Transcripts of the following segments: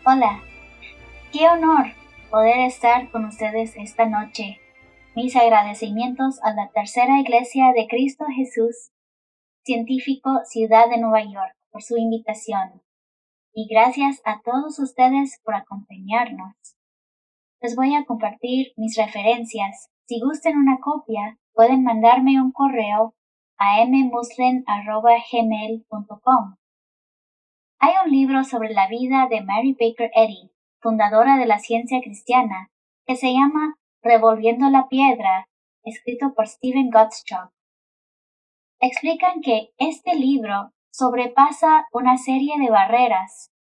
Hola, qué honor poder estar con ustedes esta noche. Mis agradecimientos a la Tercera Iglesia de Cristo Jesús, Científico Ciudad de Nueva York, por su invitación. Y gracias a todos ustedes por acompañarnos. Les voy a compartir mis referencias. Si gustan una copia, pueden mandarme un correo a mmuslim@gmail.com. Hay un libro sobre la vida de Mary Baker Eddy, fundadora de la ciencia cristiana, que se llama Revolviendo la Piedra, escrito por Stephen Gottschalk. Explican que este libro sobrepasa una serie de barreras.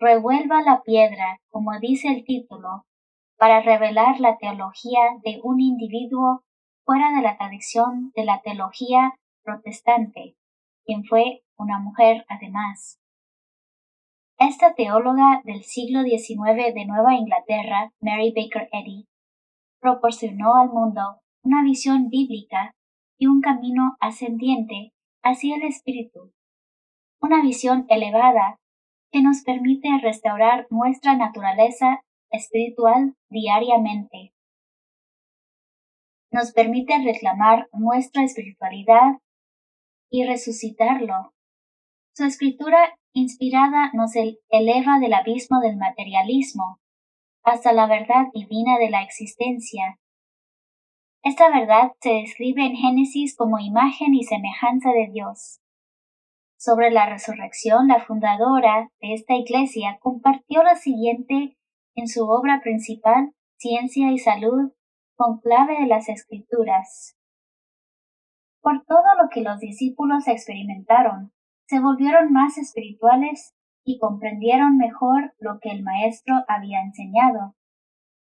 Revuelva la piedra, como dice el título, para revelar la teología de un individuo fuera de la tradición de la teología protestante, quien fue una mujer además. Esta teóloga del siglo XIX de Nueva Inglaterra, Mary Baker Eddy, proporcionó al mundo una visión bíblica y un camino ascendiente hacia el espíritu, una visión elevada que nos permite restaurar nuestra naturaleza espiritual diariamente. Nos permite reclamar nuestra espiritualidad y resucitarlo. Su escritura inspirada nos eleva del abismo del materialismo hasta la verdad divina de la existencia. Esta verdad se describe en Génesis como imagen y semejanza de Dios. Sobre la resurrección, la fundadora de esta iglesia compartió lo siguiente en su obra principal, Ciencia y Salud, con clave de las Escrituras. Por todo lo que los discípulos experimentaron, se volvieron más espirituales y comprendieron mejor lo que el Maestro había enseñado.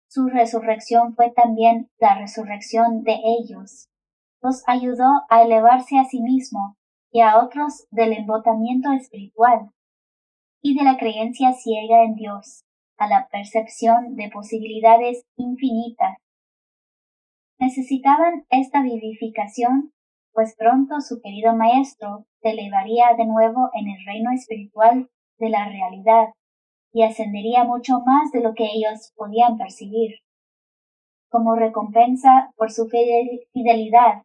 Su resurrección fue también la resurrección de ellos. Los ayudó a elevarse a sí mismo y a otros del embotamiento espiritual y de la creencia ciega en Dios a la percepción de posibilidades infinitas. Necesitaban esta vivificación, pues pronto su querido Maestro se elevaría de nuevo en el reino espiritual de la realidad y ascendería mucho más de lo que ellos podían percibir. Como recompensa por su fidelidad,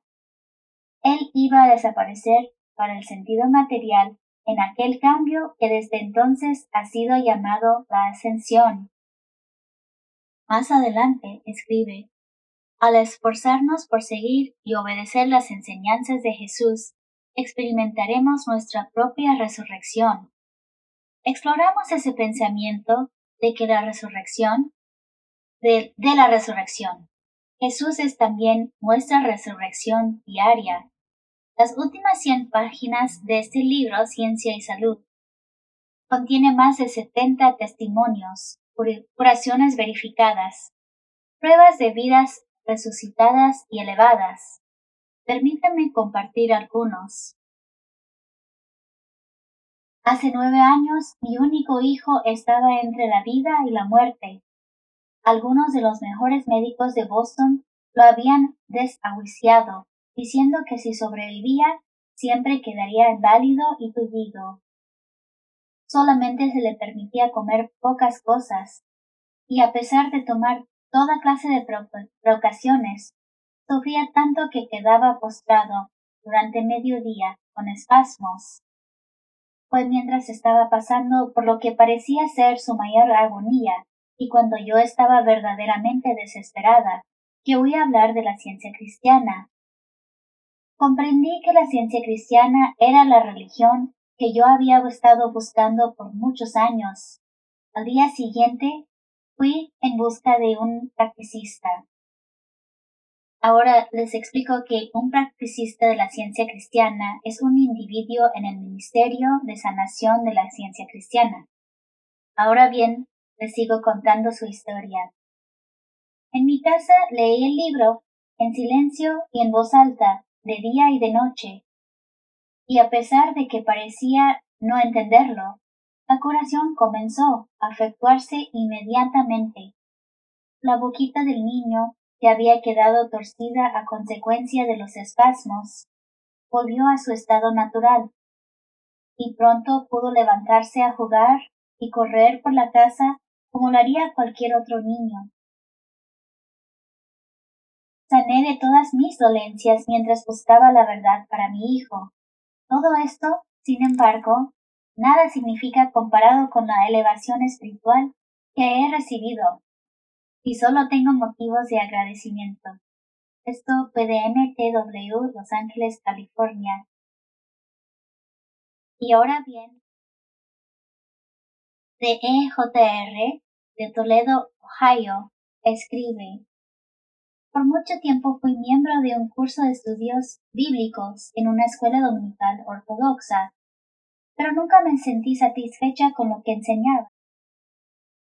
él iba a desaparecer para el sentido material en aquel cambio que desde entonces ha sido llamado la ascensión. Más adelante escribe: al esforzarnos por seguir y obedecer las enseñanzas de Jesús, experimentaremos nuestra propia resurrección. Exploramos ese pensamiento de que la resurrección, de la resurrección. Jesús es también nuestra resurrección diaria. Las últimas 100 páginas de este libro, Ciencia y Salud, contiene más de 70 testimonios, curaciones verificadas, pruebas de vidas resucitadas y elevadas. Permítame compartir algunos. Hace 9 años, mi único hijo estaba entre la vida y la muerte. Algunos de los mejores médicos de Boston lo habían desahuciado, diciendo que si sobrevivía, siempre quedaría inválido y tullido. Solamente se le permitía comer pocas cosas, y a pesar de tomar toda clase de precauciones, sufría tanto que quedaba postrado durante medio día con espasmos. Fue mientras estaba pasando por lo que parecía ser su mayor agonía, y cuando yo estaba verdaderamente desesperada, que oí hablar de la ciencia cristiana. Comprendí que la ciencia cristiana era la religión que yo había estado buscando por muchos años. Al día siguiente, fui en busca de un practicista. Ahora les explico que un practicista de la ciencia cristiana es un individuo en el ministerio de sanación de la ciencia cristiana. Ahora bien, les sigo contando su historia. En mi casa leí el libro, en silencio y en voz alta, de día y de noche. Y a pesar de que parecía no entenderlo, la curación comenzó a efectuarse inmediatamente. La boquita del niño, que había quedado torcida a consecuencia de los espasmos, volvió a su estado natural, y pronto pudo levantarse a jugar y correr por la casa como lo haría cualquier otro niño. Sané de todas mis dolencias mientras buscaba la verdad para mi hijo. Todo esto, sin embargo, nada significa comparado con la elevación espiritual que he recibido, y solo tengo motivos de agradecimiento. Esto fue de MTW, Los Ángeles, California. Y ahora bien, de EJR, de Toledo, Ohio, escribe: por mucho tiempo fui miembro de un curso de estudios bíblicos en una escuela dominical ortodoxa, pero nunca me sentí satisfecha con lo que enseñaba.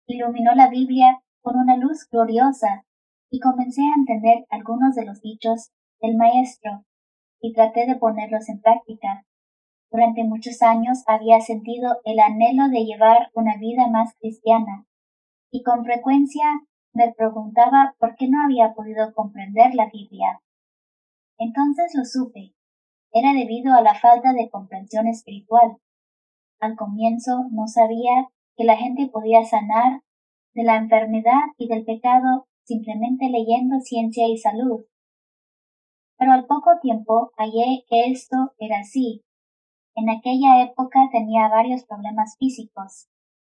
Iluminó la Biblia con una luz gloriosa y comencé a entender algunos de los dichos del maestro y traté de ponerlos en práctica. Durante muchos años había sentido el anhelo de llevar una vida más cristiana y con frecuencia me preguntaba por qué no había podido comprender la Biblia. Entonces lo supe. Era debido a la falta de comprensión espiritual. Al comienzo no sabía que la gente podía sanar de la enfermedad y del pecado simplemente leyendo Ciencia y Salud. Pero al poco tiempo hallé que esto era así. En aquella época tenía varios problemas físicos,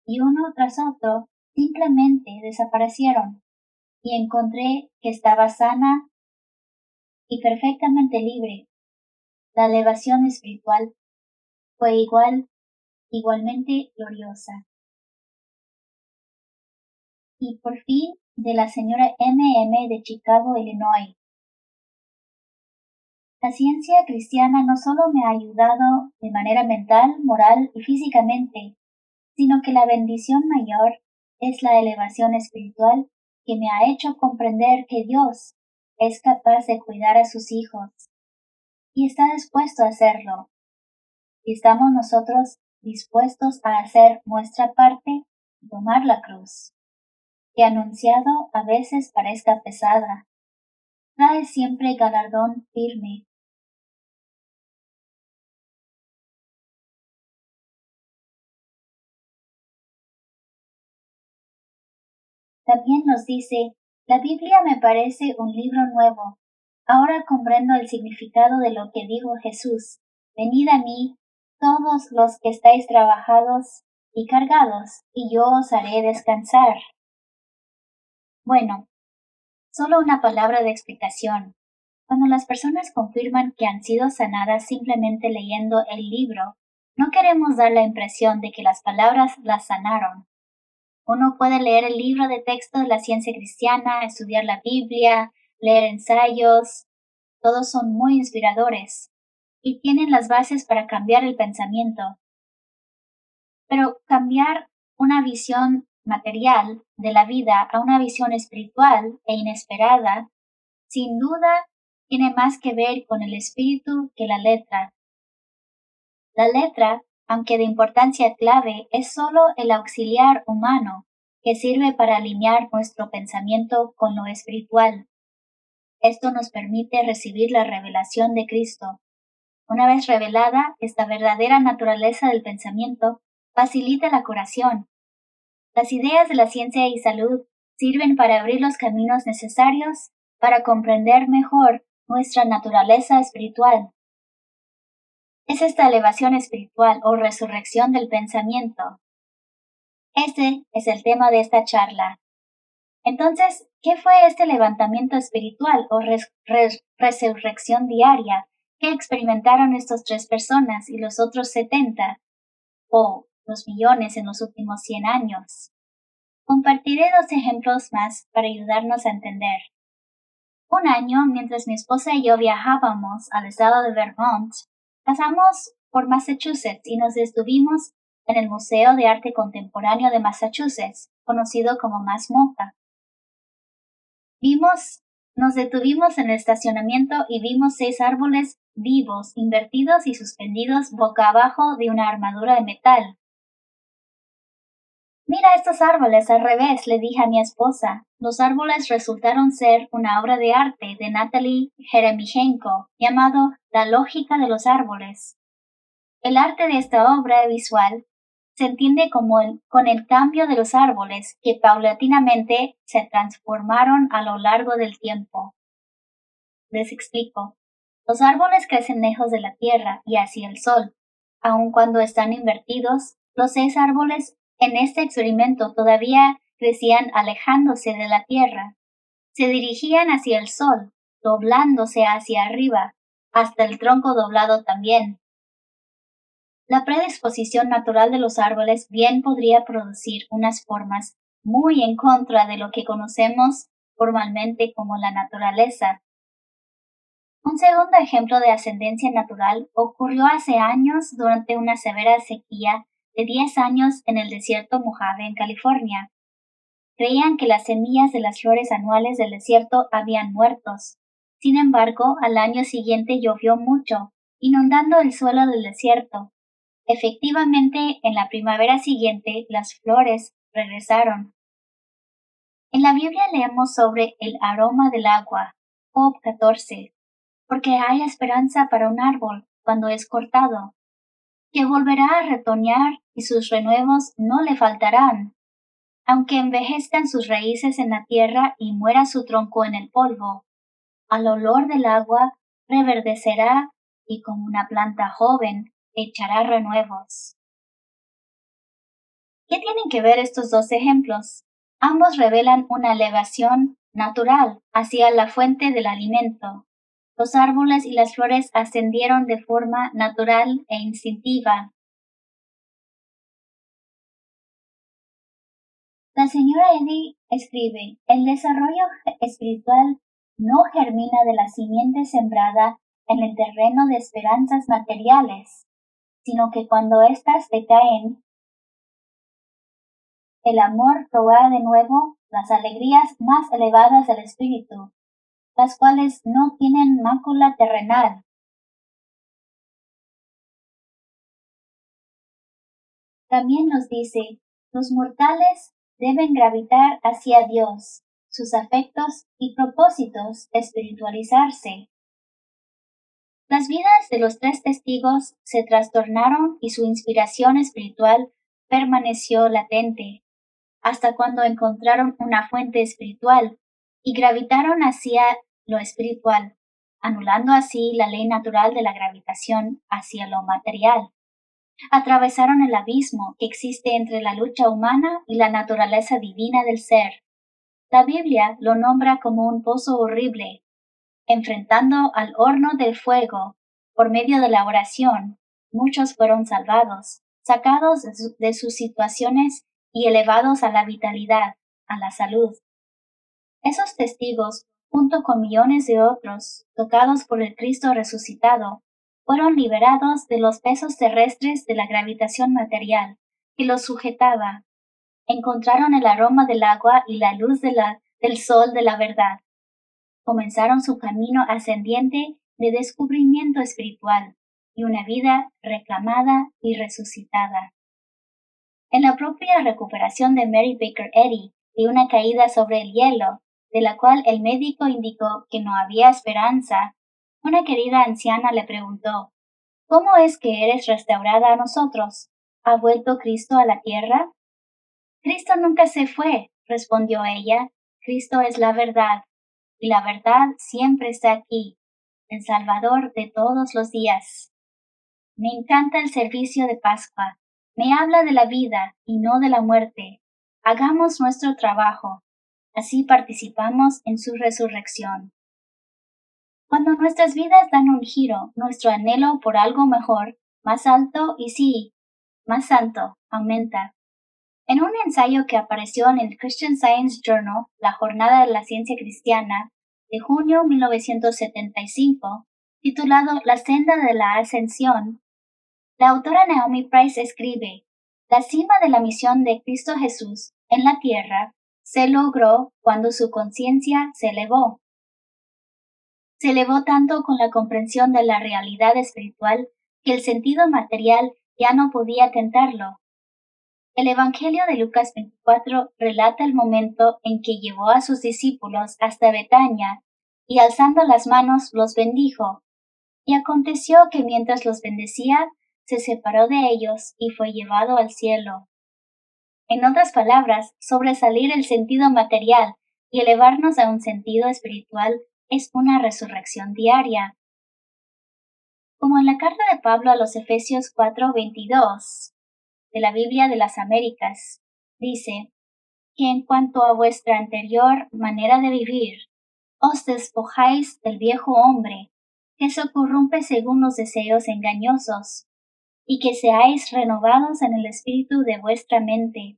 y uno tras otro simplemente desaparecieron, y encontré que estaba sana y perfectamente libre. La elevación espiritual fue igualmente gloriosa. Y por fin, de la señora M. de Chicago, Illinois. La ciencia cristiana no solo me ha ayudado de manera mental, moral y físicamente, sino que la bendición mayor es la elevación espiritual que me ha hecho comprender que Dios es capaz de cuidar a sus hijos y está dispuesto a hacerlo. Y estamos nosotros dispuestos a hacer nuestra parte y tomar la cruz, que anunciado a veces parezca pesada, trae siempre galardón firme. También nos dice: la Biblia me parece un libro nuevo. Ahora comprendo el significado de lo que dijo Jesús: venid a mí, todos los que estáis trabajados y cargados, y yo os haré descansar. Bueno, solo una palabra de explicación. Cuando las personas confirman que han sido sanadas simplemente leyendo el libro, no queremos dar la impresión de que las palabras las sanaron. Uno puede leer el libro de texto de la ciencia cristiana, estudiar la Biblia, leer ensayos. Todos son muy inspiradores y tienen las bases para cambiar el pensamiento. Pero cambiar una visión material de la vida a una visión espiritual e inesperada, sin duda, tiene más que ver con el espíritu que la letra. La letra, aunque de importancia clave, es solo el auxiliar humano que sirve para alinear nuestro pensamiento con lo espiritual. Esto nos permite recibir la revelación de Cristo. Una vez revelada, esta verdadera naturaleza del pensamiento facilita la curación. Las ideas de la ciencia y salud sirven para abrir los caminos necesarios para comprender mejor nuestra naturaleza espiritual. Es esta elevación espiritual o resurrección del pensamiento. Este es el tema de esta charla. Entonces, ¿qué fue este levantamiento espiritual o resurrección diaria que experimentaron estas 3 personas y los otros 70 o los millones en los últimos 100 años? Compartiré 2 ejemplos más para ayudarnos a entender. Un año, mientras mi esposa y yo viajábamos al estado de Vermont, pasamos por Massachusetts y nos detuvimos en el Museo de Arte Contemporáneo de Massachusetts, conocido como MassMoCA. Nos detuvimos en el estacionamiento y vimos 6 árboles vivos, invertidos y suspendidos boca abajo de una armadura de metal. Mira estos árboles al revés, le dije a mi esposa. Los árboles resultaron ser una obra de arte de Natalie Jeremijenko, llamado La lógica de los árboles. El arte de esta obra visual se entiende como con el cambio de los árboles que paulatinamente se transformaron a lo largo del tiempo. Les explico. Los árboles crecen lejos de la tierra y hacia el sol. Aun cuando están invertidos, los 6 árboles en este experimento todavía crecían alejándose de la tierra. Se dirigían hacia el sol, doblándose hacia arriba, hasta el tronco doblado también. La predisposición natural de los árboles bien podría producir unas formas muy en contra de lo que conocemos formalmente como la naturaleza. Un segundo ejemplo de ascendencia natural ocurrió hace años durante una severa sequía de 10 años en el desierto Mojave en California. Creían que las semillas de las flores anuales del desierto habían muerto. Sin embargo, al año siguiente llovió mucho, inundando el suelo del desierto. Efectivamente, en la primavera siguiente las flores regresaron. En la Biblia leemos sobre el aroma del agua, Job 14, porque hay esperanza para un árbol cuando es cortado, que volverá a retoñar y sus renuevos no le faltarán, aunque envejezcan sus raíces en la tierra y muera su tronco en el polvo. Al olor del agua reverdecerá y como una planta joven echará renuevos. ¿Qué tienen que ver estos dos ejemplos? Ambos revelan una elevación natural hacia la fuente del alimento. Los árboles y las flores ascendieron de forma natural e instintiva. La señora Eddy escribe, el desarrollo espiritual no germina de la simiente sembrada en el terreno de esperanzas materiales, sino que cuando éstas decaen, el amor probará de nuevo las alegrías más elevadas del espíritu, las cuales no tienen mácula terrenal. También nos dice, los mortales deben gravitar hacia Dios, sus afectos y propósitos espiritualizarse. Las vidas de los 3 testigos se trastornaron y su inspiración espiritual permaneció latente, hasta cuando encontraron una fuente espiritual y gravitaron hacia lo espiritual, anulando así la ley natural de la gravitación hacia lo material. Atravesaron el abismo que existe entre la lucha humana y la naturaleza divina del ser. La Biblia lo nombra como un pozo horrible. Enfrentando al horno del fuego, por medio de la oración, muchos fueron salvados, sacados de sus situaciones y elevados a la vitalidad, a la salud. Esos testigos, junto con millones de otros, tocados por el Cristo resucitado, fueron liberados de los pesos terrestres de la gravitación material que los sujetaba. Encontraron el aroma del agua y la luz del sol de la verdad. Comenzaron su camino ascendiente de descubrimiento espiritual y una vida reclamada y resucitada. En la propia recuperación de Mary Baker Eddy de una caída sobre el hielo, de la cual el médico indicó que no había esperanza, una querida anciana le preguntó, ¿cómo es que eres restaurada a nosotros? ¿Ha vuelto Cristo a la tierra? Cristo nunca se fue, respondió ella. Cristo es la verdad, y la verdad siempre está aquí, el Salvador de todos los días. Me encanta el servicio de Pascua. Me habla de la vida y no de la muerte. Hagamos nuestro trabajo. Así participamos en su resurrección. Cuando nuestras vidas dan un giro, nuestro anhelo por algo mejor, más alto y sí, más santo, aumenta. En un ensayo que apareció en el Christian Science Journal, la Jornada de la Ciencia Cristiana, de junio 1975, titulado La senda de la ascensión, la autora Naomi Price escribe, la cima de la misión de Cristo Jesús en la tierra se logró cuando su conciencia se elevó. Se elevó tanto con la comprensión de la realidad espiritual que el sentido material ya no podía tentarlo. El Evangelio de Lucas 24 relata el momento en que llevó a sus discípulos hasta Betania y alzando las manos los bendijo. Y aconteció que mientras los bendecía, se separó de ellos y fue llevado al cielo. En otras palabras, sobresalir el sentido material y elevarnos a un sentido espiritual es una resurrección diaria. Como en la carta de Pablo a los Efesios 4:22 de la Biblia de las Américas, dice que en cuanto a vuestra anterior manera de vivir, os despojáis del viejo hombre, que se corrompe según los deseos engañosos, y que seáis renovados en el espíritu de vuestra mente,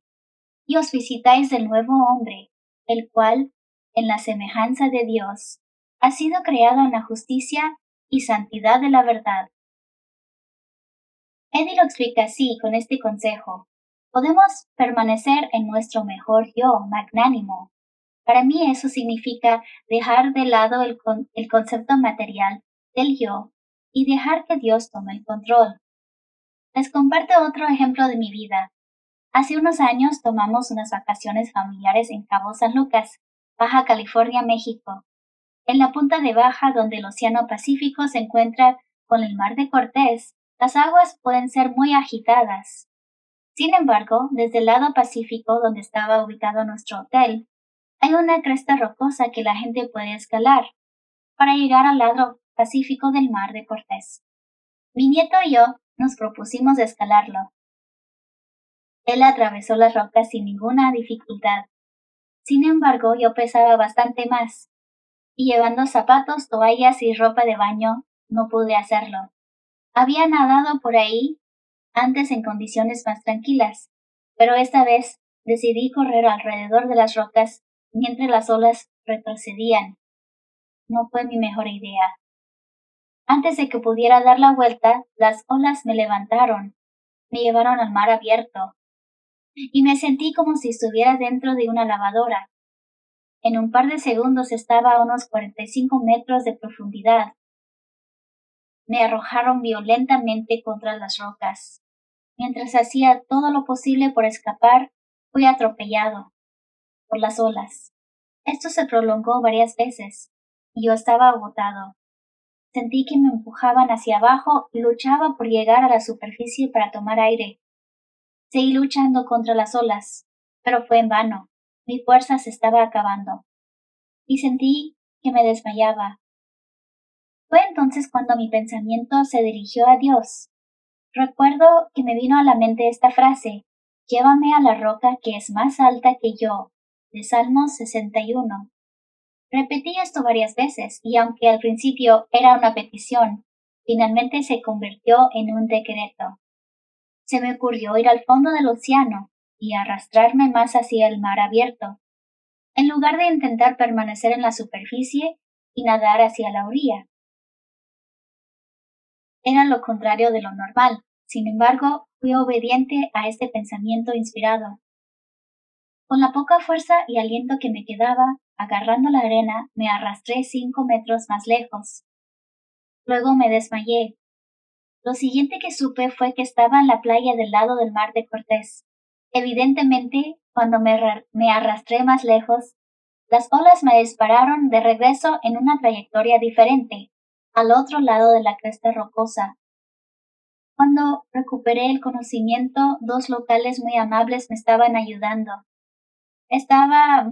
y os visitáis del nuevo hombre, el cual, en la semejanza de Dios, ha sido creado en la justicia y santidad de la verdad. Eddie lo explica así con este consejo. Podemos permanecer en nuestro mejor yo, magnánimo. Para mí eso significa dejar de lado el concepto material del yo y dejar que Dios tome el control. Les comparto otro ejemplo de mi vida. Hace unos años tomamos unas vacaciones familiares en Cabo San Lucas, Baja California, México, en la punta de Baja donde el Océano Pacífico se encuentra con el Mar de Cortés. Las aguas pueden ser muy agitadas. Sin embargo, desde el lado pacífico donde estaba ubicado nuestro hotel, hay una cresta rocosa que la gente puede escalar para llegar al lado pacífico del Mar de Cortés. Mi nieto y yo nos propusimos escalarlo. Él atravesó las rocas sin ninguna dificultad. Sin embargo, yo pesaba bastante más, y llevando zapatos, toallas y ropa de baño, no pude hacerlo. Había nadado por ahí antes en condiciones más tranquilas, pero esta vez decidí correr alrededor de las rocas mientras las olas retrocedían. No fue mi mejor idea. Antes de que pudiera dar la vuelta, las olas me levantaron, me llevaron al mar abierto, y me sentí como si estuviera dentro de una lavadora. En un par de segundos estaba a unos 45 metros de profundidad. Me arrojaron violentamente contra las rocas. Mientras hacía todo lo posible por escapar, fui atropellado por las olas. Esto se prolongó varias veces, y yo estaba agotado. Sentí que me empujaban hacia abajo y luchaba por llegar a la superficie para tomar aire. Seguí luchando contra las olas, pero fue en vano. Mi fuerza se estaba acabando, y sentí que me desmayaba. Fue entonces cuando mi pensamiento se dirigió a Dios. Recuerdo que me vino a la mente esta frase: llévame a la roca que es más alta que yo, de Salmos 61. Repetí esto varias veces, y aunque al principio era una petición, finalmente se convirtió en un decreto. Se me ocurrió ir al fondo del océano y arrastrarme más hacia el mar abierto, en lugar de intentar permanecer en la superficie y nadar hacia la orilla. Era lo contrario de lo normal. Sin embargo, fui obediente a este pensamiento inspirado. Con la poca fuerza y aliento que me quedaba, agarrando la arena, me arrastré 5 metros más lejos. Luego me desmayé. Lo siguiente que supe fue que estaba en la playa del lado del Mar de Cortés. Evidentemente, cuando me arrastré más lejos, las olas me dispararon de regreso en una trayectoria diferente, al otro lado de la cresta rocosa. Cuando recuperé el conocimiento, dos locales muy amables me estaban ayudando. Estaba en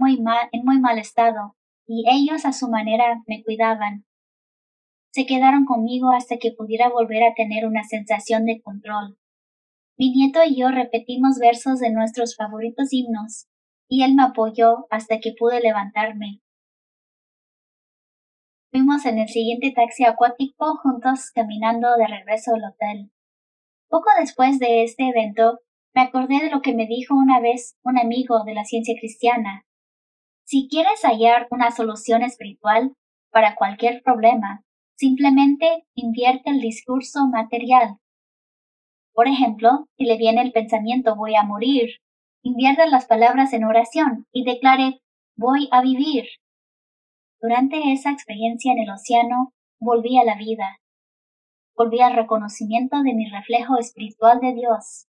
muy mal estado, y ellos a su manera me cuidaban. Se quedaron conmigo hasta que pudiera volver a tener una sensación de control. Mi nieto y yo repetimos versos de nuestros favoritos himnos, y él me apoyó hasta que pude levantarme. Fuimos en el siguiente taxi acuático juntos caminando de regreso al hotel. Poco después de este evento, me acordé de lo que me dijo una vez un amigo de la ciencia cristiana. Si quieres hallar una solución espiritual para cualquier problema, simplemente invierte el discurso material. Por ejemplo, si le viene el pensamiento voy a morir, invierta las palabras en oración y declare voy a vivir. Durante esa experiencia en el océano, volví a la vida. Volví al reconocimiento de mi reflejo espiritual de Dios.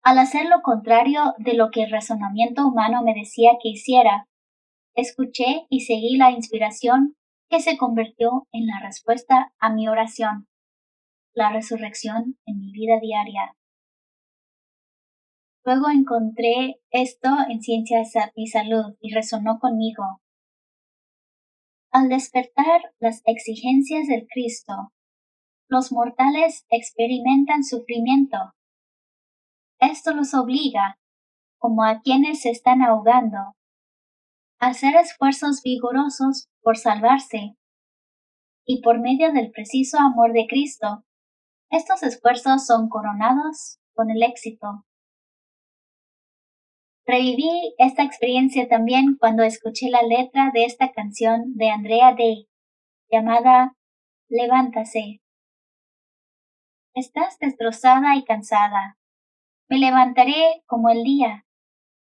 Al hacer lo contrario de lo que el razonamiento humano me decía que hiciera, escuché y seguí la inspiración que se convirtió en la respuesta a mi oración. la resurrección en mi vida diaria. Luego encontré esto en Ciencia y Salud y resonó conmigo. Al despertar las exigencias del Cristo, los mortales experimentan sufrimiento. Esto los obliga, como a quienes se están ahogando, a hacer esfuerzos vigorosos por salvarse. Y por medio del preciso amor de Cristo, estos esfuerzos son coronados con el éxito. Reviví esta experiencia también cuando escuché la letra de esta canción de Andrea Day, llamada Levántase. Estás destrozada y cansada. Me levantaré como el día.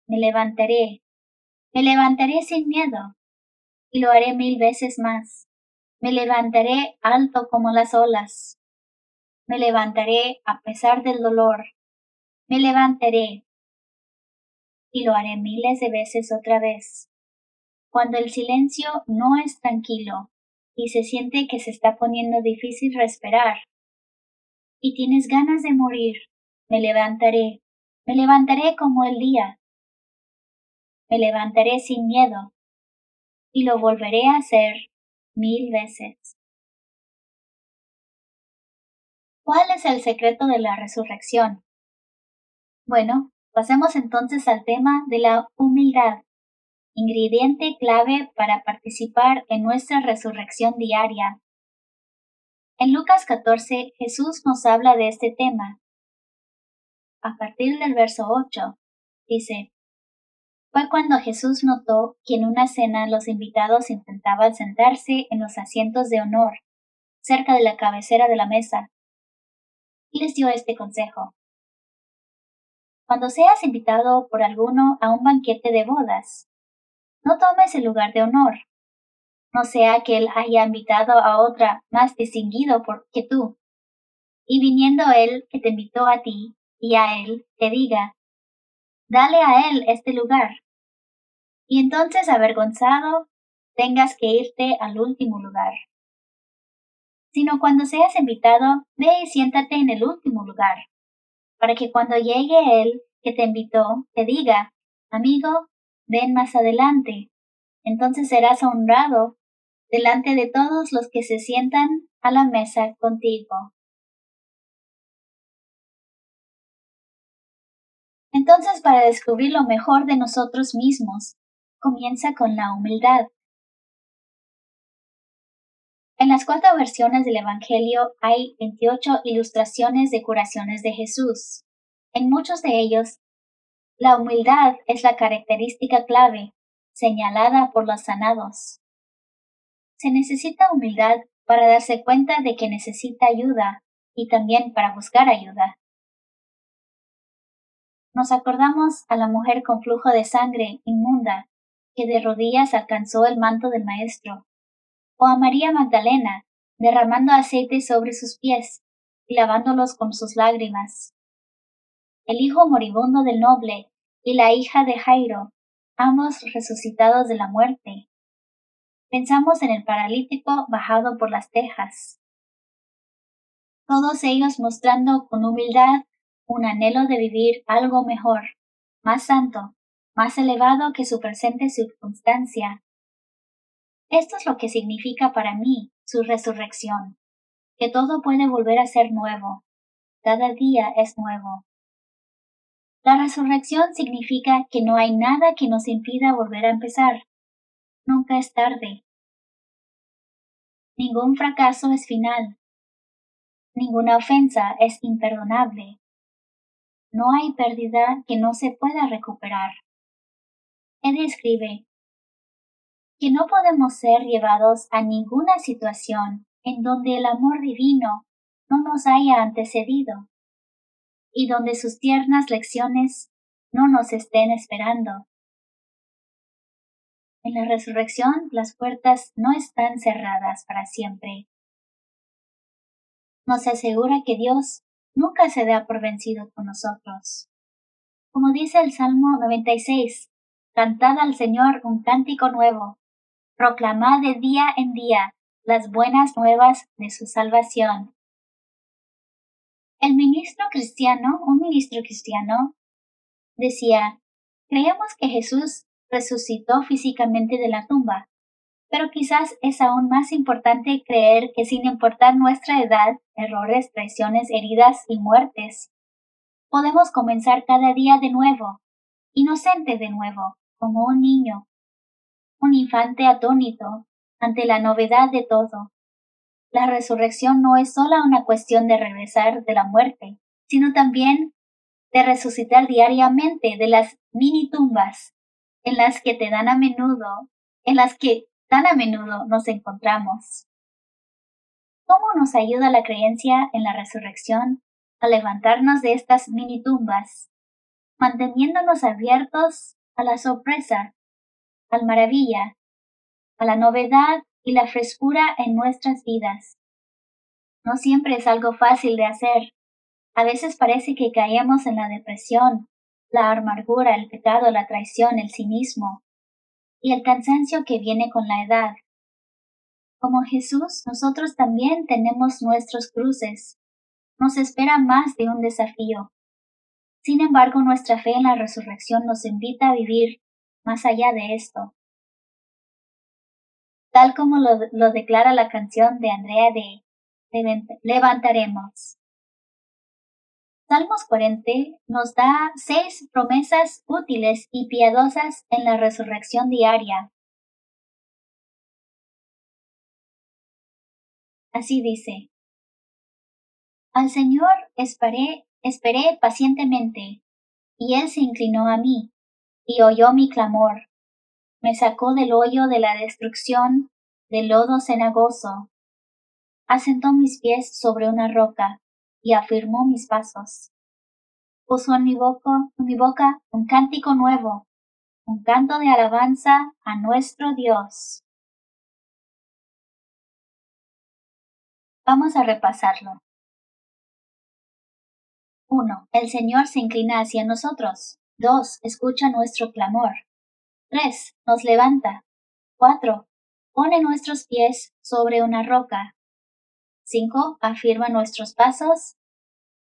Me levantaré sin miedo, y lo haré 1000 veces más. Me levantaré alto como las olas. Me levantaré a pesar del dolor. Me levantaré, y lo haré miles de veces otra vez. Cuando el silencio no es tranquilo y se siente que se está poniendo difícil respirar y tienes ganas de morir, me levantaré como el día, me levantaré sin miedo y lo volveré a hacer 1000 veces. ¿Cuál es el secreto de la resurrección? Bueno, pasemos entonces al tema de la humildad, ingrediente clave para participar en nuestra resurrección diaria. En Lucas 14, Jesús nos habla de este tema. A partir del verso 8, dice, fue cuando Jesús notó que en una cena los invitados intentaban sentarse en los asientos de honor, cerca de la cabecera de la mesa, y les dio este consejo. Cuando seas invitado por alguno a un banquete de bodas, no tomes el lugar de honor, no sea que él haya invitado a otra más distinguido que tú, y viniendo él que te invitó a ti y a él, te diga, dale a él este lugar, y entonces avergonzado tengas que irte al último lugar. Sino cuando seas invitado, ve y siéntate en el último lugar, para que cuando llegue él que te invitó, te diga, amigo, ven más adelante. Entonces serás honrado delante de todos los que se sientan a la mesa contigo. Entonces, para descubrir lo mejor de nosotros mismos, comienza con la humildad. En las 4 versiones del Evangelio hay 28 ilustraciones de curaciones de Jesús. En muchos de ellos, la humildad es la característica clave, señalada por los sanados. Se necesita humildad para darse cuenta de que necesita ayuda y también para buscar ayuda. Nos acordamos a la mujer con flujo de sangre inmunda que de rodillas alcanzó el manto del Maestro, o a María Magdalena derramando aceite sobre sus pies y lavándolos con sus lágrimas. El hijo moribundo del noble y la hija de Jairo, ambos resucitados de la muerte. Pensamos en el paralítico bajado por las tejas. Todos ellos mostrando con humildad un anhelo de vivir algo mejor, más santo, más elevado que su presente circunstancia. Esto es lo que significa para mí su resurrección, que todo puede volver a ser nuevo. Cada día es nuevo. La resurrección significa que no hay nada que nos impida volver a empezar. Nunca es tarde. Ningún fracaso es final. Ninguna ofensa es imperdonable. No hay pérdida que no se pueda recuperar. Él escribe que no podemos ser llevados a ninguna situación en donde el amor divino no nos haya antecedido y donde sus tiernas lecciones no nos estén esperando. En la resurrección las puertas no están cerradas para siempre. Nos asegura que Dios nunca se da por vencido con nosotros. Como dice el Salmo 96, cantad al Señor un cántico nuevo, proclamad de día en día las buenas nuevas de su salvación. Un ministro cristiano, decía, creemos que Jesús resucitó físicamente de la tumba, pero quizás es aún más importante creer que sin importar nuestra edad, errores, traiciones, heridas y muertes, podemos comenzar cada día de nuevo, inocente de nuevo, como un niño, un infante atónito ante la novedad de todo. La resurrección no es solo una cuestión de regresar de la muerte, sino también de resucitar diariamente de las mini tumbas en las que tan a menudo nos encontramos. ¿Cómo nos ayuda la creencia en la resurrección a levantarnos de estas mini tumbas, manteniéndonos abiertos a la sorpresa, al maravilla, a la novedad y la frescura en nuestras vidas? No siempre es algo fácil de hacer. A veces parece que caemos en la depresión, la amargura, el pecado, la traición, el cinismo y el cansancio que viene con la edad. Como Jesús, nosotros también tenemos nuestros cruces. Nos espera más de un desafío. Sin embargo, nuestra fe en la resurrección nos invita a vivir más allá de esto. Tal como lo declara la canción de Andrea de Levantaremos. Salmos 40 nos da 6 promesas útiles y piadosas en la resurrección diaria. Así dice, al Señor esperé pacientemente, y Él se inclinó a mí, y oyó mi clamor. Me sacó del hoyo de la destrucción, del lodo cenagoso. Asentó mis pies sobre una roca, y afirmó mis pasos. Puso en mi boca un cántico nuevo, un canto de alabanza a nuestro Dios. Vamos a repasarlo. 1. El Señor se inclina hacia nosotros. 2. Escucha nuestro clamor. 3. Nos levanta. 4. Pone nuestros pies sobre una roca. 5. Afirma nuestros pasos.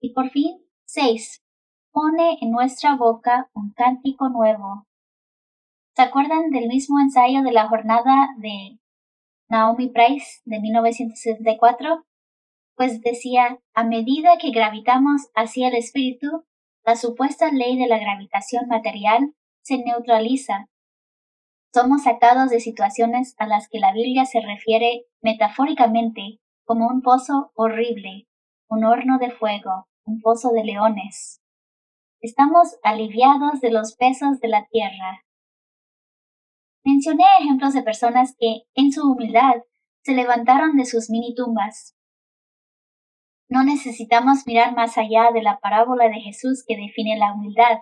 Y por fin, 6. Pone en nuestra boca un cántico nuevo. ¿Se acuerdan del mismo ensayo de la jornada de Naomi Price de 1974? Pues decía, a medida que gravitamos hacia el espíritu, la supuesta ley de la gravitación material se neutraliza. Somos sacados de situaciones a las que la Biblia se refiere metafóricamente como un pozo horrible, un horno de fuego, un pozo de leones. Estamos aliviados de los pesos de la tierra. Mencioné ejemplos de personas que, en su humildad, se levantaron de sus mini tumbas. No necesitamos mirar más allá de la parábola de Jesús que define la humildad,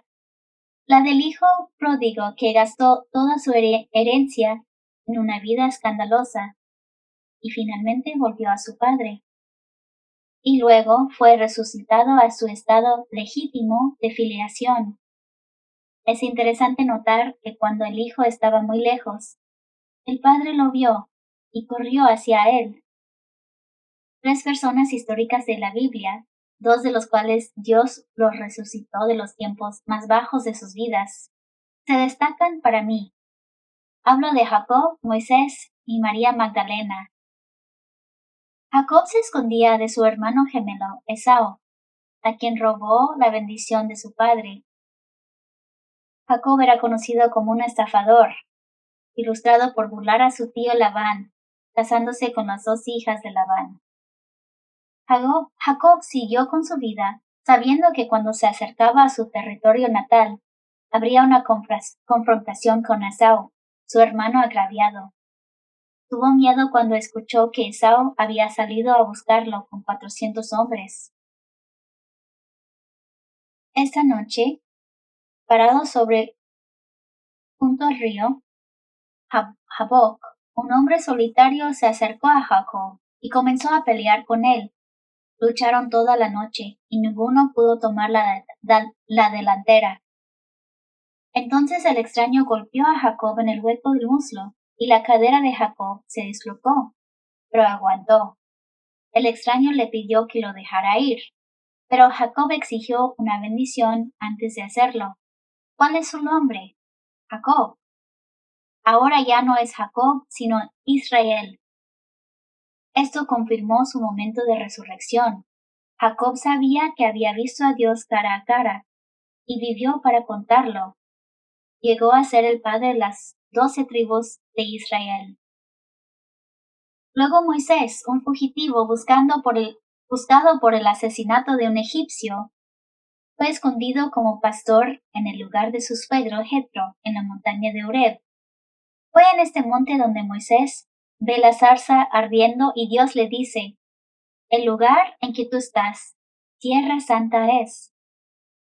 la del hijo pródigo que gastó toda su herencia en una vida escandalosa y finalmente volvió a su padre. Y luego fue resucitado a su estado legítimo de filiación. Es interesante notar que cuando el hijo estaba muy lejos, el padre lo vio y corrió hacia él. 3 personas históricas de la Biblia, 2 de los cuales Dios los resucitó de los tiempos más bajos de sus vidas, se destacan para mí. Hablo de Jacob, Moisés y María Magdalena. Jacob se escondía de su hermano gemelo, Esau, a quien robó la bendición de su padre. Jacob era conocido como un estafador, ilustrado por burlar a su tío Labán, casándose con las 2 hijas de Labán. Jacob siguió con su vida, sabiendo que cuando se acercaba a su territorio natal, habría una confrontación con Esau, su hermano agraviado. Tuvo miedo cuando escuchó que Esau había salido a buscarlo con 400 hombres. Esta noche, parado junto al río Jaboc, un hombre solitario se acercó a Jacob y comenzó a pelear con él. Lucharon toda la noche y ninguno pudo tomar la delantera. Entonces el extraño golpeó a Jacob en el hueco del muslo y la cadera de Jacob se dislocó, pero aguantó. El extraño le pidió que lo dejara ir. Pero Jacob exigió una bendición antes de hacerlo. ¿Cuál es su nombre? Jacob. Ahora ya no es Jacob, sino Israel. Esto confirmó su momento de resurrección. Jacob sabía que había visto a Dios cara a cara, y vivió para contarlo. Llegó a ser el padre de las 12 tribus de Israel. Luego Moisés, un fugitivo buscado por el asesinato de un egipcio, fue escondido como pastor en el lugar de su suegro Jetro, en la montaña de Horeb. Fue en este monte donde Moisés ve la zarza ardiendo y Dios le dice: el lugar en que tú estás, tierra santa es.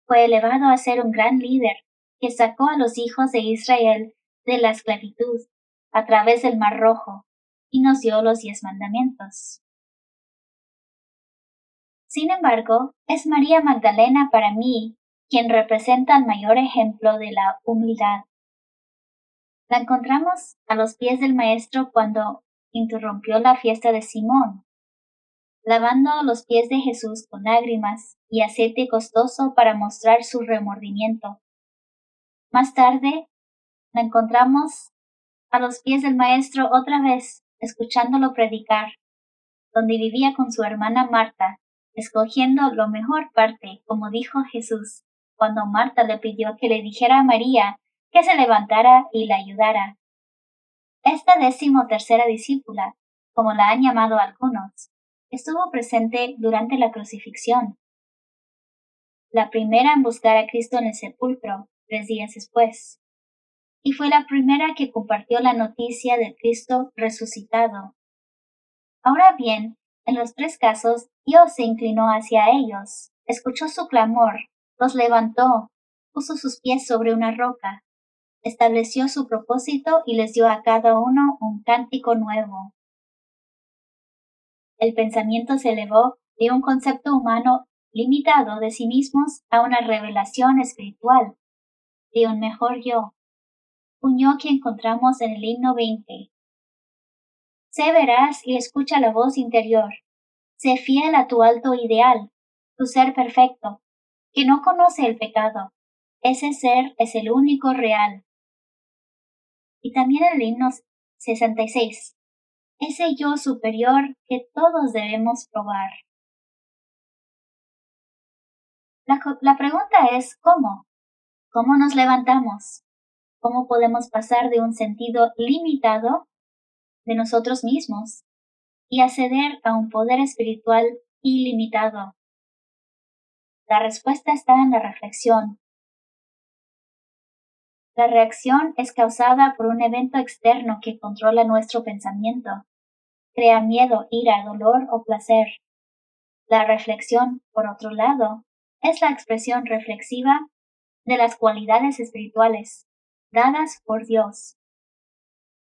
Fue elevado a ser un gran líder que sacó a los hijos de Israel de la esclavitud a través del Mar Rojo y nos dio los 10 mandamientos. Sin embargo, es María Magdalena para mí quien representa el mayor ejemplo de la humildad. La encontramos a los pies del Maestro cuando interrumpió la fiesta de Simón, lavando los pies de Jesús con lágrimas y aceite costoso para mostrar su remordimiento. Más tarde, la encontramos a los pies del Maestro otra vez, escuchándolo predicar, donde vivía con su hermana Marta, escogiendo lo mejor parte, como dijo Jesús, cuando Marta le pidió que le dijera a María que se levantara y la ayudara. Esta 13ª discípula, como la han llamado algunos, estuvo presente durante la crucifixión. La primera en buscar a Cristo en el sepulcro 3 días después. Y fue la primera que compartió la noticia de Cristo resucitado. Ahora bien, en los 3 casos, Dios se inclinó hacia ellos, escuchó su clamor, los levantó, puso sus pies sobre una roca, estableció su propósito y les dio a cada uno un cántico nuevo. El pensamiento se elevó de un concepto humano limitado de sí mismos a una revelación espiritual, de un mejor yo, un yo que encontramos en el himno 20. Sé veraz y escucha la voz interior. Sé fiel a tu alto ideal, tu ser perfecto, que no conoce el pecado. Ese ser es el único real. Y también el himno 66. Ese yo superior que todos debemos probar. La pregunta es ¿cómo? ¿Cómo nos levantamos? ¿Cómo podemos pasar de un sentido limitado de nosotros mismos y acceder a un poder espiritual ilimitado? La respuesta está en la reflexión. La reacción es causada por un evento externo que controla nuestro pensamiento, crea miedo, ira, dolor o placer. La reflexión, por otro lado, es la expresión reflexiva de las cualidades espirituales dadas por Dios,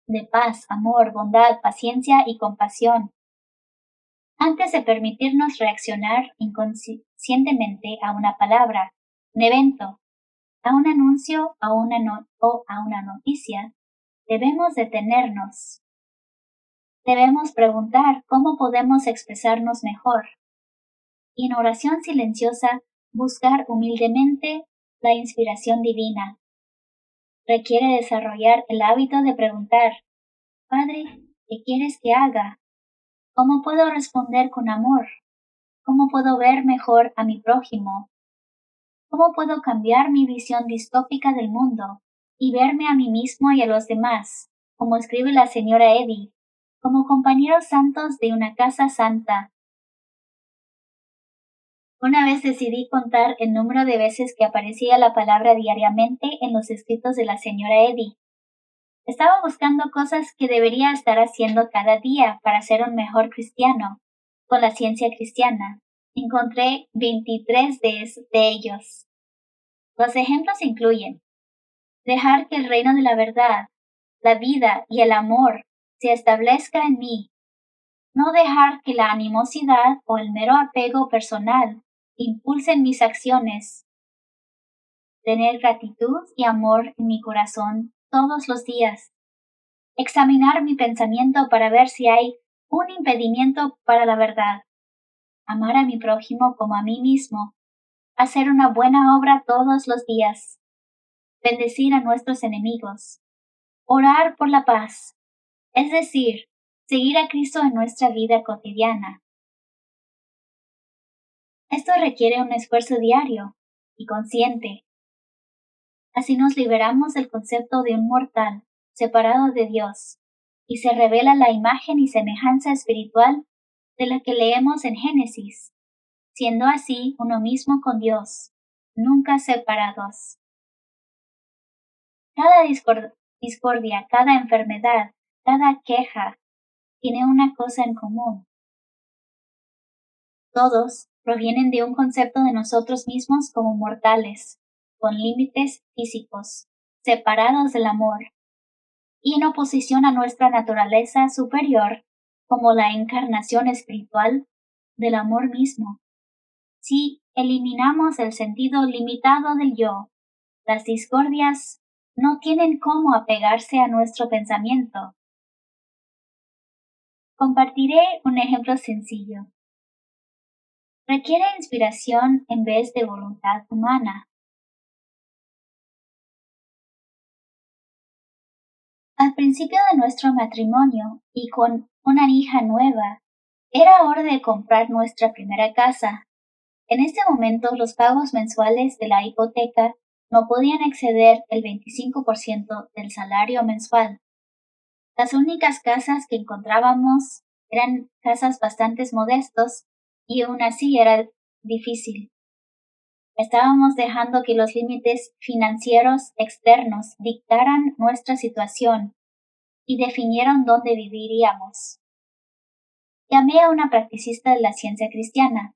de paz, amor, bondad, paciencia y compasión. Antes de permitirnos reaccionar inconscientemente a una palabra, un evento, a un anuncio o a una noticia, debemos detenernos. Debemos preguntar cómo podemos expresarnos mejor. Y en oración silenciosa, buscar humildemente la inspiración divina. Requiere desarrollar el hábito de preguntar: Padre, ¿qué quieres que haga? ¿Cómo puedo responder con amor? ¿Cómo puedo ver mejor a mi prójimo? ¿Cómo puedo cambiar mi visión distópica del mundo y verme a mí mismo y a los demás, como escribe la señora Eddy, como compañeros santos de una casa santa? Una vez decidí contar el número de veces que aparecía la palabra diariamente en los escritos de la señora Eddy. Estaba buscando cosas que debería estar haciendo cada día para ser un mejor cristiano. Con la ciencia cristiana, encontré 23 de ellos. Los ejemplos incluyen: dejar que el reino de la verdad, la vida y el amor se establezca en mí. No dejar que la animosidad o el mero apego personal impulsen mis acciones. Tener gratitud y amor en mi corazón todos los días. Examinar mi pensamiento para ver si hay un impedimento para la verdad. amar a mi prójimo como a mí mismo, hacer una buena obra todos los días, bendecir a nuestros enemigos, orar por la paz, es decir, seguir a Cristo en nuestra vida cotidiana. Esto requiere un esfuerzo diario y consciente. Así nos liberamos del concepto de un mortal separado de Dios y se revela la imagen y semejanza espiritual de la que leemos en Génesis, siendo así uno mismo con Dios, nunca separados. Cada discordia, cada enfermedad, cada queja tiene una cosa en común. Todos provienen de un concepto de nosotros mismos como mortales, con límites físicos, separados del amor, y en oposición a nuestra naturaleza superior, como la encarnación espiritual del amor mismo. Si eliminamos el sentido limitado del yo, las discordias no tienen cómo apegarse a nuestro pensamiento. Compartiré un ejemplo sencillo. Requiere inspiración en vez de voluntad humana. Al principio de nuestro matrimonio y con una hija nueva, era hora de comprar nuestra primera casa. En este momento los pagos mensuales de la hipoteca no podían exceder el 25% del salario mensual. Las únicas casas que encontrábamos eran casas bastante modestas y aún así era difícil. Estábamos dejando que los límites financieros externos dictaran nuestra situación y definieron dónde viviríamos. Llamé a una practicista de la ciencia cristiana.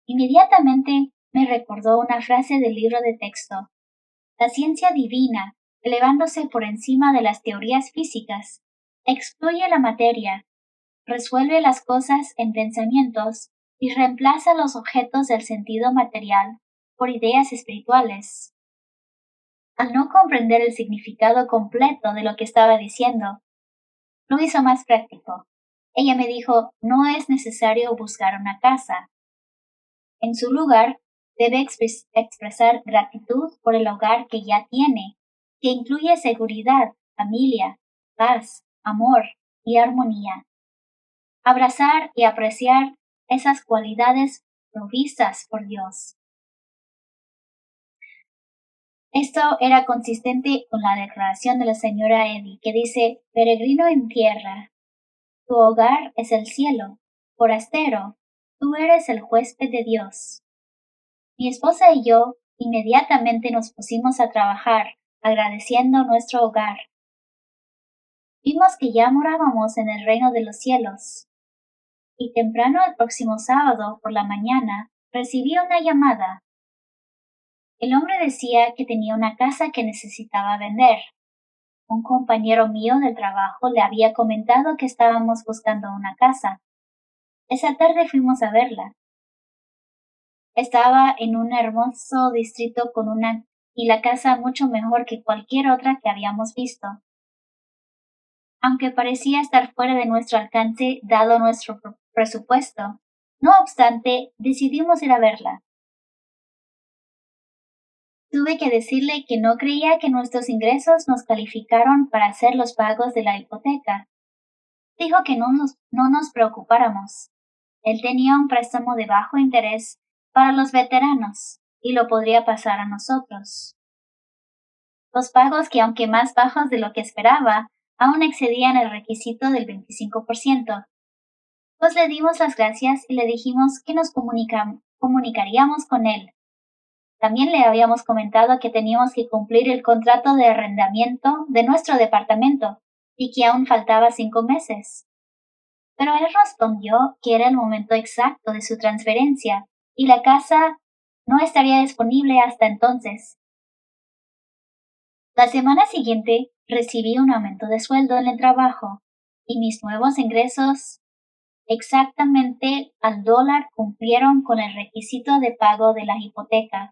Inmediatamente me recordó una frase del libro de texto. La ciencia divina, elevándose por encima de las teorías físicas, excluye la materia, resuelve las cosas en pensamientos y reemplaza los objetos del sentido material por ideas espirituales. Al no comprender el significado completo de lo que estaba diciendo, lo hizo más práctico. Ella me dijo, no es necesario buscar una casa. En su lugar, debe expresar gratitud por el hogar que ya tiene, que incluye seguridad, familia, paz, amor y armonía. Abrazar y apreciar esas cualidades provistas por Dios. Esto era consistente con la declaración de la señora Eddy, que dice, peregrino en tierra, tu hogar es el cielo, forastero, tú eres el huésped de Dios. Mi esposa y yo inmediatamente nos pusimos a trabajar, agradeciendo nuestro hogar. Vimos que ya morábamos en el reino de los cielos. Y temprano el próximo sábado por la mañana recibí una llamada. El hombre decía que tenía una casa que necesitaba vender. Un compañero mío del trabajo le había comentado que estábamos buscando una casa. Esa tarde fuimos a verla. Estaba en un hermoso distrito y la casa mucho mejor que cualquier otra que habíamos visto. Aunque parecía estar fuera de nuestro alcance dado nuestro presupuesto, no obstante, decidimos ir a verla. Tuve que decirle que no creía que nuestros ingresos nos calificaron para hacer los pagos de la hipoteca. Dijo que no nos preocupáramos. Él tenía un préstamo de bajo interés para los veteranos y lo podría pasar a nosotros. Los pagos, que aunque más bajos de lo que esperaba, aún excedían el requisito del 25%. Pues le dimos las gracias y le dijimos que nos comunicaríamos con él. También le habíamos comentado que teníamos que cumplir el contrato de arrendamiento de nuestro departamento y que aún faltaba 5 meses. Pero él respondió que era el momento exacto de su transferencia y la casa no estaría disponible hasta entonces. La semana siguiente recibí un aumento de sueldo en el trabajo y mis nuevos ingresos exactamente al dólar cumplieron con el requisito de pago de la hipoteca.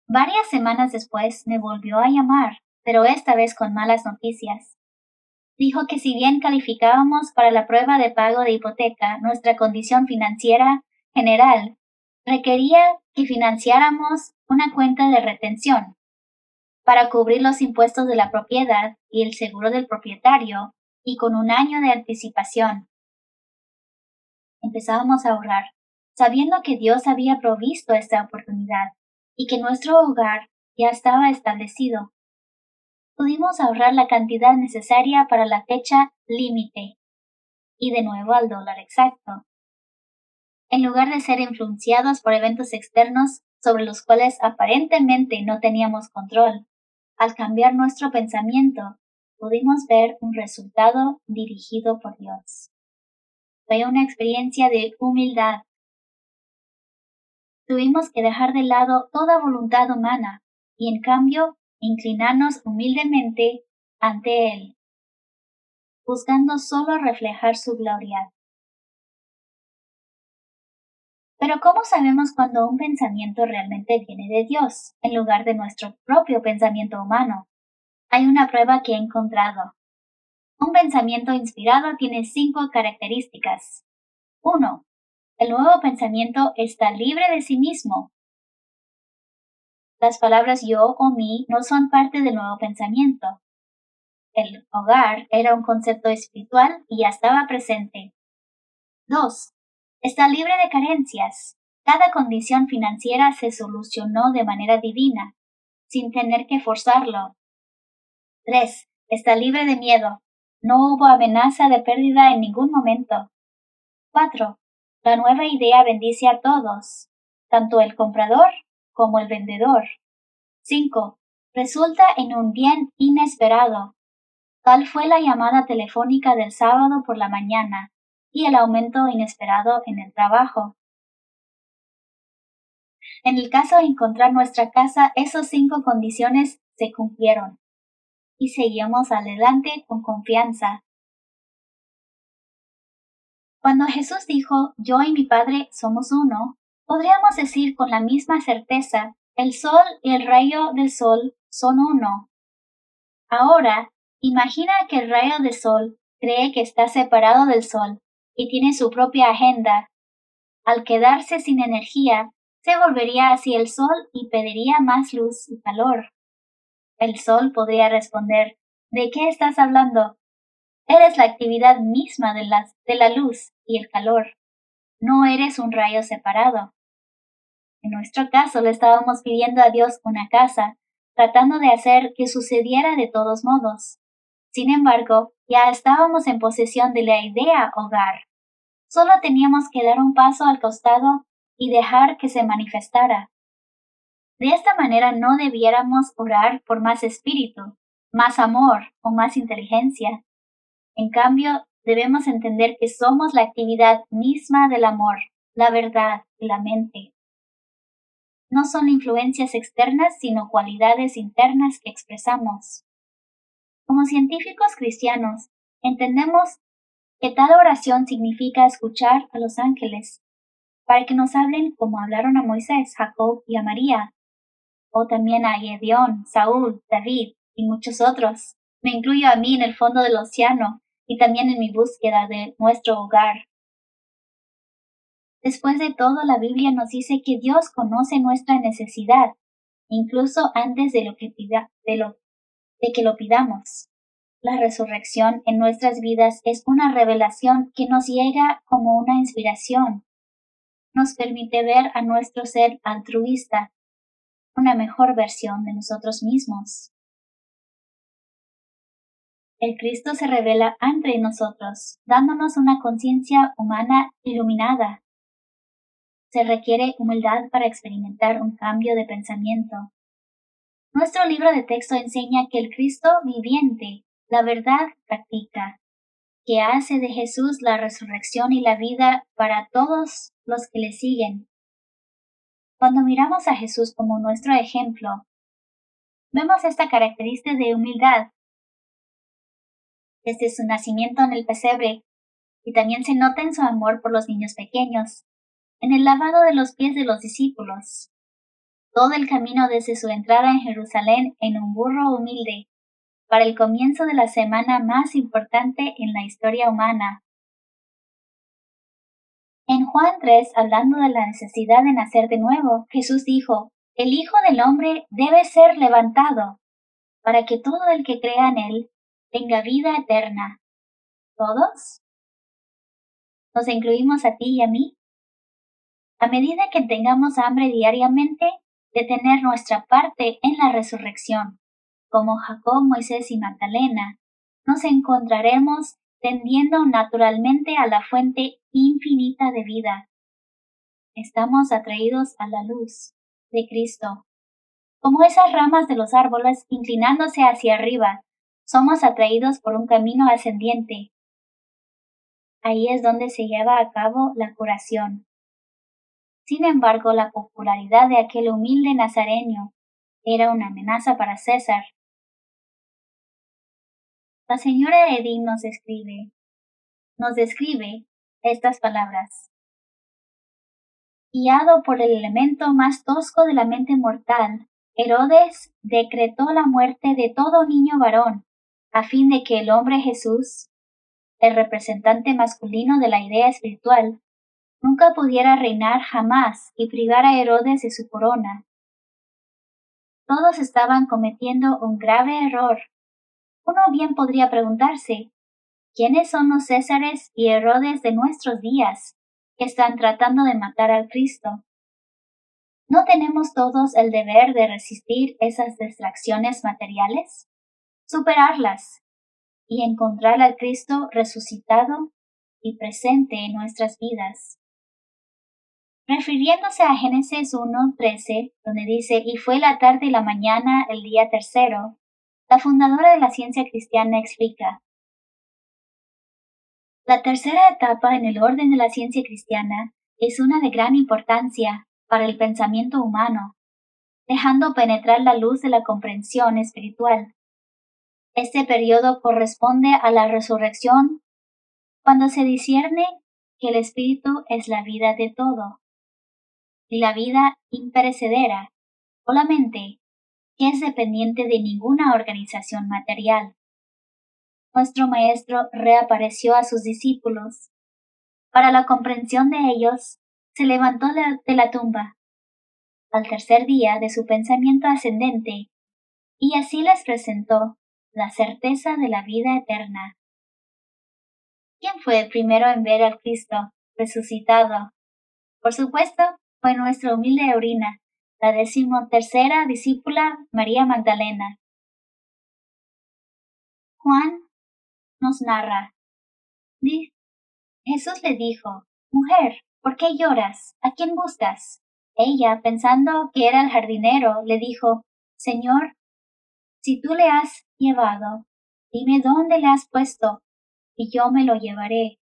Varias semanas después me volvió a llamar, pero esta vez con malas noticias. Dijo que si bien calificábamos para la prueba de pago de hipoteca, nuestra condición financiera general requería que financiáramos una cuenta de retención para cubrir los impuestos de la propiedad y el seguro del propietario, y con un año de anticipación. Empezábamos a ahorrar, sabiendo que Dios había provisto esta oportunidad y que nuestro hogar ya estaba establecido. Pudimos ahorrar la cantidad necesaria para la fecha límite y de nuevo al dólar exacto, en lugar de ser influenciados por eventos externos sobre los cuales aparentemente no teníamos control. Al cambiar nuestro pensamiento, pudimos ver un resultado dirigido por Dios. Fue una experiencia de humildad. Tuvimos que dejar de lado toda voluntad humana y en cambio inclinarnos humildemente ante Él, buscando solo reflejar su gloria. Pero ¿cómo sabemos cuando un pensamiento realmente viene de Dios, en lugar de nuestro propio pensamiento humano? Hay una prueba que he encontrado. Un pensamiento inspirado tiene 5 características. 1. El nuevo pensamiento está libre de sí mismo. Las palabras yo o mí no son parte del nuevo pensamiento. El hogar era un concepto espiritual y ya estaba presente. 2. Está libre de carencias. Cada condición financiera se solucionó de manera divina, sin tener que forzarlo. 3. Está libre de miedo. No hubo amenaza de pérdida en ningún momento. 4. La nueva idea bendice a todos, tanto el comprador como el vendedor. 5. Resulta en un bien inesperado. Tal fue la llamada telefónica del sábado por la mañana y el aumento inesperado en el trabajo. En el caso de encontrar nuestra casa, esas 5 condiciones se cumplieron y seguimos adelante con confianza. Cuando Jesús dijo, yo y mi Padre somos uno, podríamos decir con la misma certeza, el sol y el rayo del sol son uno. Ahora, imagina que el rayo del sol cree que está separado del sol y tiene su propia agenda. Al quedarse sin energía, se volvería hacia el sol y pediría más luz y calor. El sol podría responder, ¿de qué estás hablando? Eres la actividad misma de la luz y el calor. No eres un rayo separado. En nuestro caso le estábamos pidiendo a Dios una casa, tratando de hacer que sucediera de todos modos. Sin embargo, ya estábamos en posesión de la idea hogar. Solo teníamos que dar un paso al costado y dejar que se manifestara. De esta manera no debiéramos orar por más espíritu, más amor o más inteligencia. En cambio, debemos entender que somos la actividad misma del amor, la verdad y la mente. No son influencias externas, sino cualidades internas que expresamos. Como científicos cristianos, entendemos que tal oración significa escuchar a los ángeles, para que nos hablen como hablaron a Moisés, Jacob y a María, o también a Gedeón, Saúl, David y muchos otros. Me incluyo a mí en el fondo del océano y también en mi búsqueda de nuestro hogar. Después de todo, la Biblia nos dice que Dios conoce nuestra necesidad, incluso antes de que lo pidamos. La resurrección en nuestras vidas es una revelación que nos llega como una inspiración. Nos permite ver a nuestro ser altruista, una mejor versión de nosotros mismos. El Cristo se revela entre nosotros, dándonos una conciencia humana iluminada. Se requiere humildad para experimentar un cambio de pensamiento. Nuestro libro de texto enseña que el Cristo viviente, la verdad practica, que hace de Jesús la resurrección y la vida para todos los que le siguen. Cuando miramos a Jesús como nuestro ejemplo, vemos esta característica de humildad. Desde su nacimiento en el pesebre, y también se nota en su amor por los niños pequeños, en el lavado de los pies de los discípulos, todo el camino desde su entrada en Jerusalén en un burro humilde, para el comienzo de la semana más importante en la historia humana. En Juan 3, hablando de la necesidad de nacer de nuevo, Jesús dijo, el Hijo del Hombre debe ser levantado, para que todo el que crea en él tenga vida eterna. ¿Todos? ¿Nos incluimos a ti y a mí? A medida que tengamos hambre diariamente de tener nuestra parte en la resurrección, como Jacob, Moisés y Magdalena, nos encontraremos tendiendo naturalmente a la fuente infinita de vida. Estamos atraídos a la luz de Cristo. Como esas ramas de los árboles inclinándose hacia arriba, somos atraídos por un camino ascendiente. Ahí es donde se lleva a cabo la curación. Sin embargo, la popularidad de aquel humilde nazareno era una amenaza para César. La señora Eddy nos describe estas palabras. Guiado por el elemento más tosco de la mente mortal, Herodes decretó la muerte de todo niño varón, a fin de que el hombre Jesús, el representante masculino de la idea espiritual, nunca pudiera reinar jamás y privar a Herodes de su corona. Todos estaban cometiendo un grave error. Uno bien podría preguntarse, ¿quiénes son los Césares y Herodes de nuestros días que están tratando de matar al Cristo? ¿No tenemos todos el deber de resistir esas distracciones materiales? Superarlas y encontrar al Cristo resucitado y presente en nuestras vidas. Refiriéndose a Génesis 1:13, donde dice, y fue la tarde y la mañana el día tercero, la fundadora de la ciencia cristiana explica, la tercera etapa en el orden de la ciencia cristiana es una de gran importancia para el pensamiento humano, dejando penetrar la luz de la comprensión espiritual. Este periodo corresponde a la resurrección, cuando se discierne que el espíritu es la vida de todo, y la vida imperecedera, o la mente, que es dependiente de ninguna organización material. Nuestro Maestro reapareció a sus discípulos. Para la comprensión de ellos, se levantó de la tumba, al tercer día de su pensamiento ascendente, y así les presentó la certeza de la vida eterna. ¿Quién fue el primero en ver al Cristo resucitado? Por supuesto, fue nuestra humilde Eurina, la 13ª discípula María Magdalena. Juan nos narra. Jesús le dijo, mujer, ¿por qué lloras? ¿A quién buscas? Ella, pensando que era el jardinero, le dijo, Señor, si tú le has llevado, dime dónde le has puesto, y yo me lo llevaré.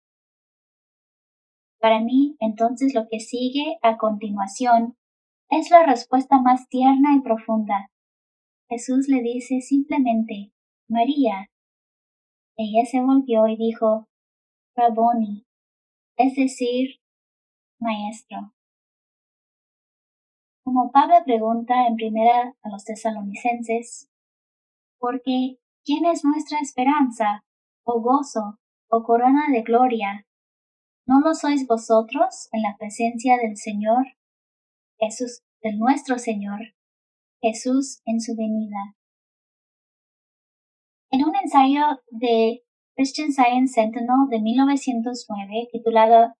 Para mí, entonces lo que sigue a continuación es la respuesta más tierna y profunda. Jesús le dice simplemente, María. Ella se volvió y dijo, Rabboni, es decir, Maestro. Como Pablo pregunta en primera a los tesalonicenses, porque ¿quién es nuestra esperanza, o gozo, o corona de gloria? ¿No lo sois vosotros en la presencia del Señor, Jesús, de nuestro Señor, Jesús en su venida? En un ensayo de Christian Science Sentinel de 1909 titulado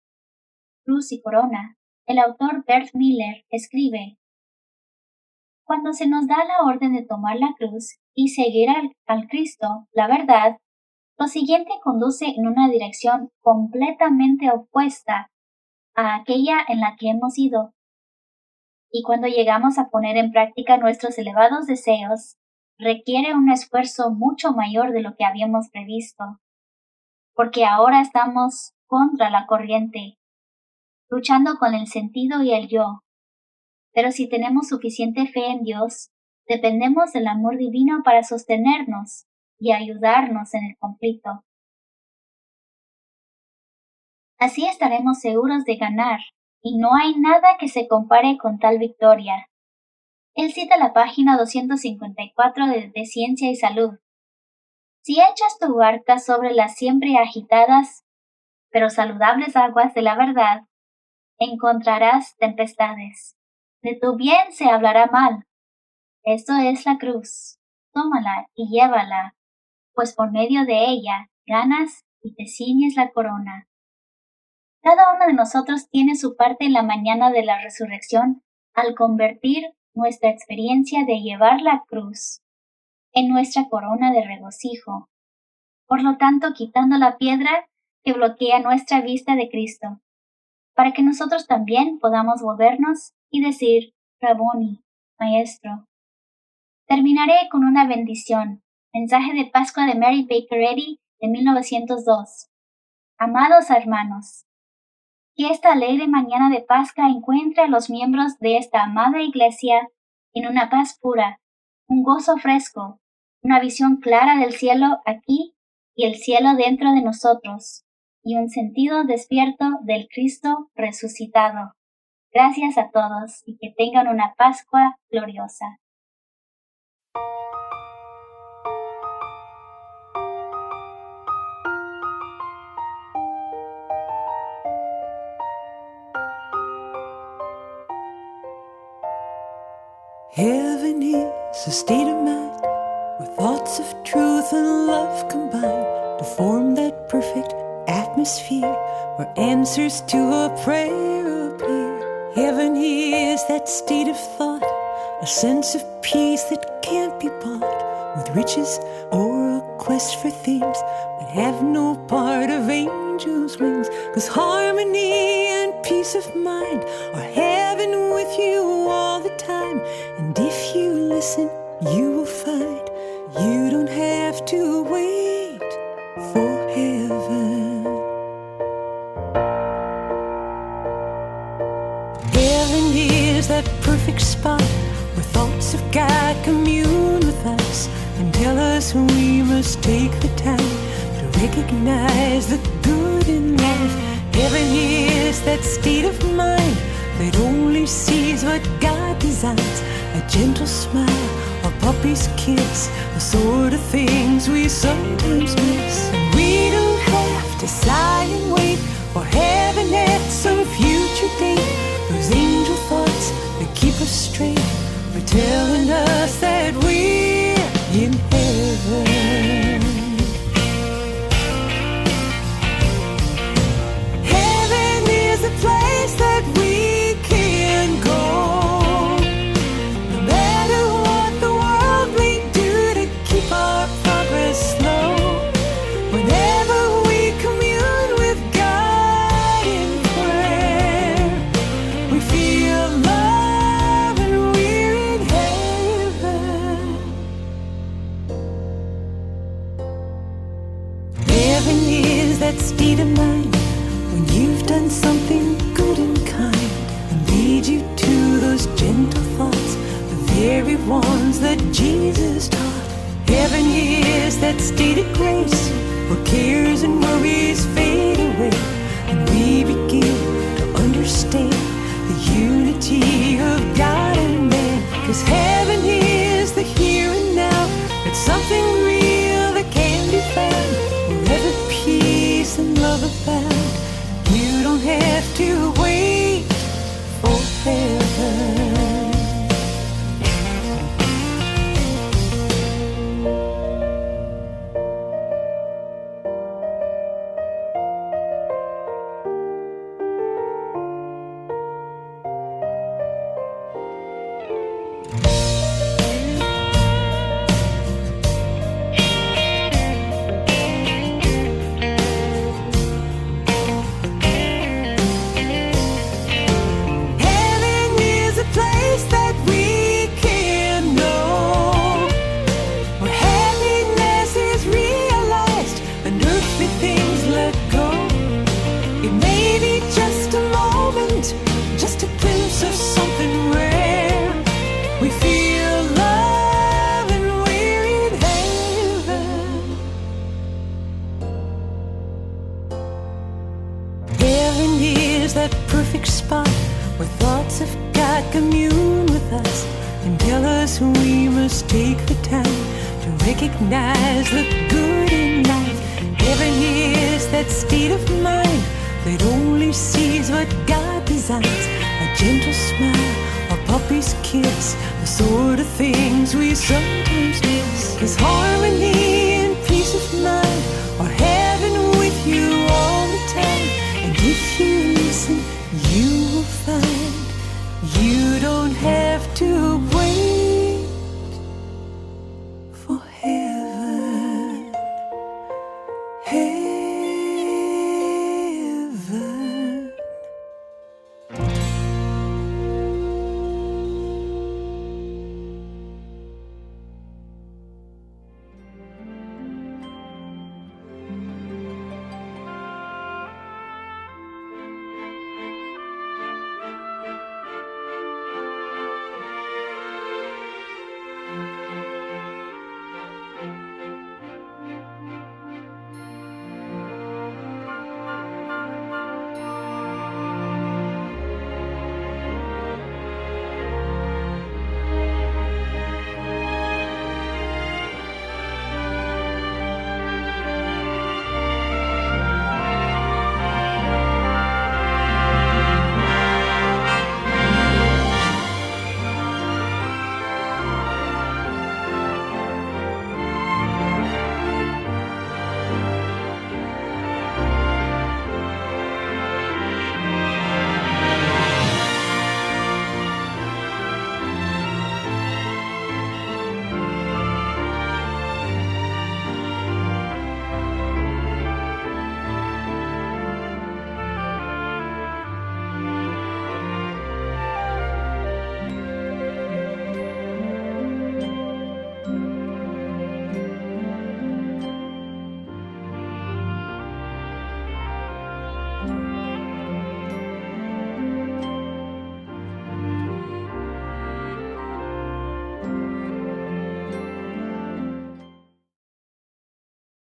Cruz y Corona, el autor Bert Miller escribe, cuando se nos da la orden de tomar la cruz y seguir al Cristo, la verdad, lo siguiente conduce en una dirección completamente opuesta a aquella en la que hemos ido. Y cuando llegamos a poner en práctica nuestros elevados deseos, requiere un esfuerzo mucho mayor de lo que habíamos previsto, porque ahora estamos contra la corriente, luchando con el sentido y el yo. Pero si tenemos suficiente fe en Dios, dependemos del amor divino para sostenernos y ayudarnos en el conflicto. Así estaremos seguros de ganar, y no hay nada que se compare con tal victoria. Él cita la página 254 de Ciencia y Salud. Si echas tu barca sobre las siempre agitadas, pero saludables aguas de la verdad, encontrarás tempestades. De tu bien se hablará mal. Esto es la cruz. Tómala y llévala, pues por medio de ella ganas y te ciñes la corona. Cada uno de nosotros tiene su parte en la mañana de la resurrección al convertir nuestra experiencia de llevar la cruz en nuestra corona de regocijo. Por lo tanto, quitando la piedra que bloquea nuestra vista de Cristo, para que nosotros también podamos volvernos y decir, Raboni, Maestro. Terminaré con una bendición. Mensaje de Pascua de Mary Baker Eddy de 1902. Amados hermanos, que esta alegre mañana de Pascua encuentre a los miembros de esta amada iglesia en una paz pura, un gozo fresco, una visión clara del cielo aquí y el cielo dentro de nosotros, y un sentido despierto del Cristo resucitado. Gracias a todos y que tengan una Pascua gloriosa. Heaven is a state of mind where thoughts of truth and love combine to form that perfect atmosphere where answers to a prayer appear. Heaven is that state of thought, a sense of peace that can't be bought with riches or a quest for things that have no part of angels' wings. 'Cause harmony and peace of mind are heaven with you all the time. And if you listen, you will find you don't have to wait for heaven. Heaven is that perfect spot where thoughts of God commune with us and tell us we must take the time to recognize the good in life. Heaven is that state of mind that only sees what God designs. A gentle smile, a puppy's kiss, the sort of things we sometimes miss. And we don't have to sigh and wait for heaven at some future date. Those angel thoughts that keep us straight are telling us that we're in heaven. Heaven is a place that we can go. Our progress slow. Whenever we commune with God in prayer, we feel love and we're in heaven. Heaven is that state of mind when you've done something good and kind and lead you to those gentle thoughts, the very ones that Jesus taught. Heaven is that state of grace where cares and worries fade away and we begin to understand the unity of God and man. 'Cause heaven is the here and now. It's something real that can be found wherever peace and love abound. You don't have to wait for heaven. That perfect spot where thoughts of God commune with us and tell us we must take the time to recognize the good in life. Heaven is that state of mind that only sees what God designs. A gentle smile, a puppy's kiss, the sort of things we sometimes miss. 'Cause harmony